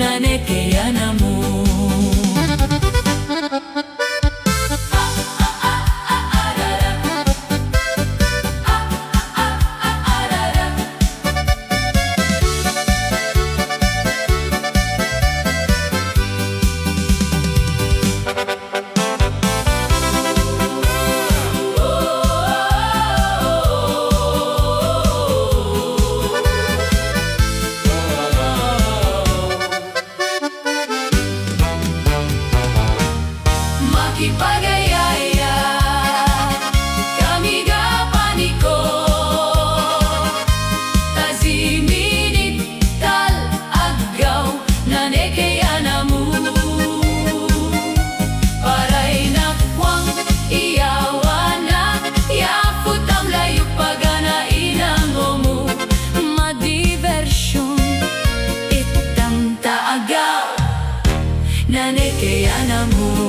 nane kaya na mo. Makipagayaya kami gapaniko taziminit tal agaw nane kaya na mo. Paray nakwang iyawan na yafut ang layo pagana inang mo. Madiversyon itang taagaw nane kaya na mo.